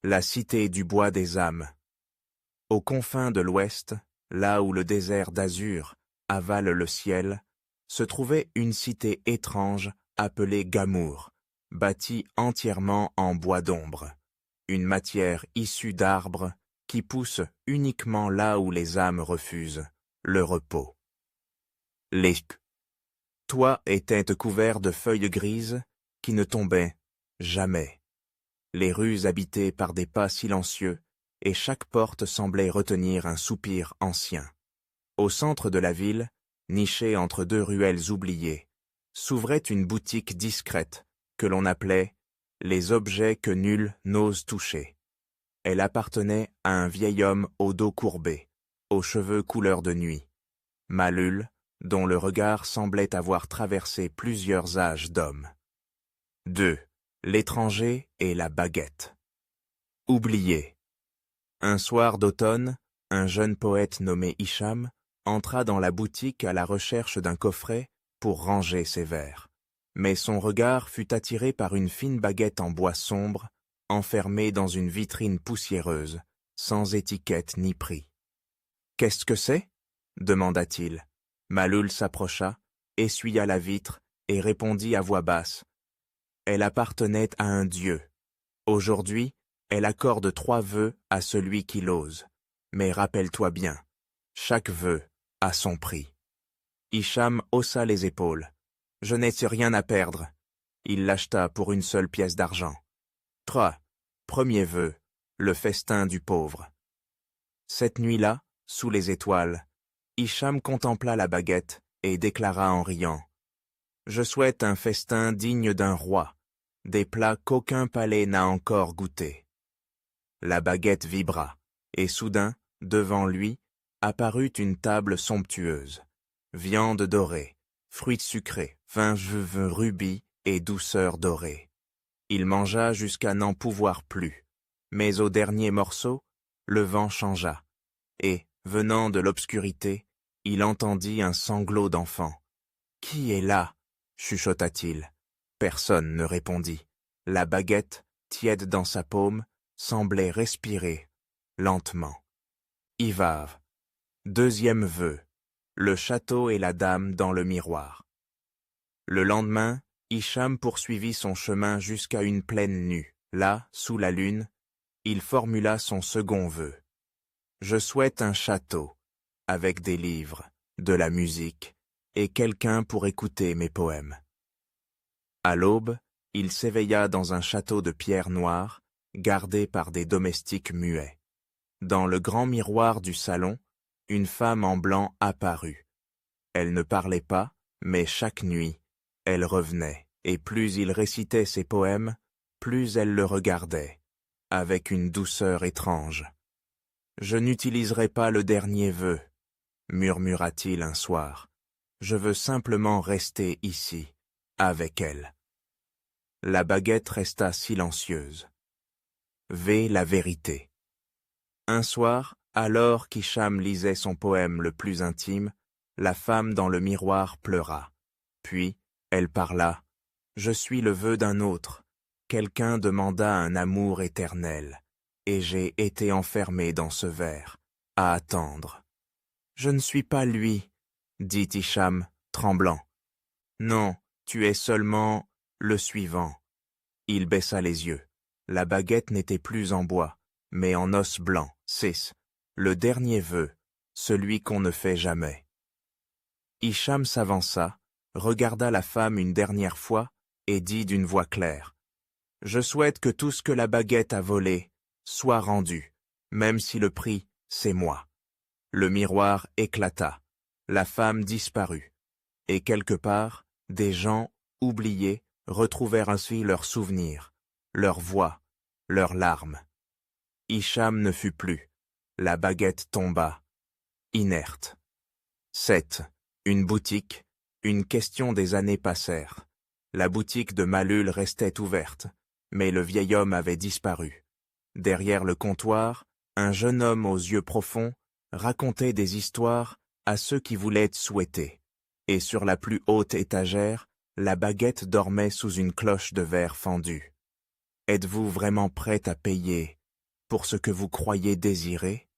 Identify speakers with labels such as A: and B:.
A: La cité du bois des âmes. Aux confins de l'ouest, là où le désert d'azur avale le ciel, se trouvait une cité étrange appelée Gamour, bâtie entièrement en bois d'ombre, une matière issue d'arbres qui pousse uniquement là où les âmes refusent le repos. Les toits étaient couverts de feuilles grises qui ne tombaient jamais. Les rues habitées par des pas silencieux, et chaque porte semblait retenir un soupir ancien. Au centre de la ville, nichée entre deux ruelles oubliées, s'ouvrait une boutique discrète que l'on appelait « les objets que nul n'ose toucher ». Elle appartenait à un vieil homme au dos courbé, aux cheveux couleur de nuit, Malul, dont le regard semblait avoir traversé plusieurs âges d'homme. 2. L'étranger et la baguette. Oublié. Un soir d'automne, un jeune poète nommé Hicham entra dans la boutique à la recherche d'un coffret pour ranger ses vers. Mais son regard fut attiré par une fine baguette en bois sombre, enfermée dans une vitrine poussiéreuse, sans étiquette ni prix. « Qu'est-ce que c'est » demanda-t-il. Malul s'approcha, essuya la vitre et répondit à voix basse. Elle appartenait à un dieu. Aujourd'hui, elle accorde 3 vœux à celui qui l'ose. Mais rappelle-toi bien, chaque vœu a son prix. Hicham haussa les épaules. Je n'ai rien à perdre. Il l'acheta pour une seule pièce d'argent. 3. Premier vœu, le festin du pauvre. Cette nuit-là, sous les étoiles, Hicham contempla la baguette et déclara en riant. Je souhaite un festin digne d'un roi, des plats qu'aucun palais n'a encore goûtés. La baguette vibra, et soudain, devant lui, apparut une table somptueuse. Viande dorée, fruits sucrés, vin rubis et douceur dorée. Il mangea jusqu'à n'en pouvoir plus, mais au dernier morceau, le vent changea, et, venant de l'obscurité, il entendit un sanglot d'enfant. « Qui est là » chuchota-t-il. Personne ne répondit. La baguette, tiède dans sa paume, semblait respirer, lentement. Ivar. Deuxième vœu. Le château et la dame dans le miroir. Le lendemain, Hicham poursuivit son chemin jusqu'à une plaine nue. Là, sous la lune, il formula son second vœu. Je souhaite un château, avec des livres, de la musique, et quelqu'un pour écouter mes poèmes. À l'aube, il s'éveilla dans un château de pierre noire, gardé par des domestiques muets. Dans le grand miroir du salon, une femme en blanc apparut. Elle ne parlait pas, mais chaque nuit, elle revenait, et plus il récitait ses poèmes, plus elle le regardait, avec une douceur étrange. « Je n'utiliserai pas le dernier vœu, » murmura-t-il un soir. « Je veux simplement rester ici, avec elle. » La baguette resta silencieuse. V. La vérité. Un soir, alors qu'Hicham lisait son poème le plus intime, la femme dans le miroir pleura. Puis, elle parla. « Je suis le vœu d'un autre. Quelqu'un demanda un amour éternel, et j'ai été enfermé dans ce verre, à attendre. »« Je ne suis pas lui, » dit Hicham, tremblant. « Non, tu es seulement le suivant. » Il baissa les yeux. La baguette n'était plus en bois, mais en os blanc, 6. Le dernier vœu, celui qu'on ne fait jamais. Hicham s'avança, regarda la femme une dernière fois et dit d'une voix claire. « Je souhaite que tout ce que la baguette a volé soit rendu, même si le prix, c'est moi. » Le miroir éclata. La femme disparut. Et quelque part, des gens, oubliés, retrouvèrent ainsi leurs souvenirs, leurs voix, leurs larmes. Hicham ne fut plus. La baguette tomba, inerte. 7. Une boutique, une question des années passèrent. La boutique de Malul restait ouverte, mais le vieil homme avait disparu. Derrière le comptoir, un jeune homme aux yeux profonds racontait des histoires à ceux qui voulaient souhaiter. Et sur la plus haute étagère, la baguette dormait sous une cloche de verre fendue. Êtes-vous vraiment prête à payer pour ce que vous croyez désirer?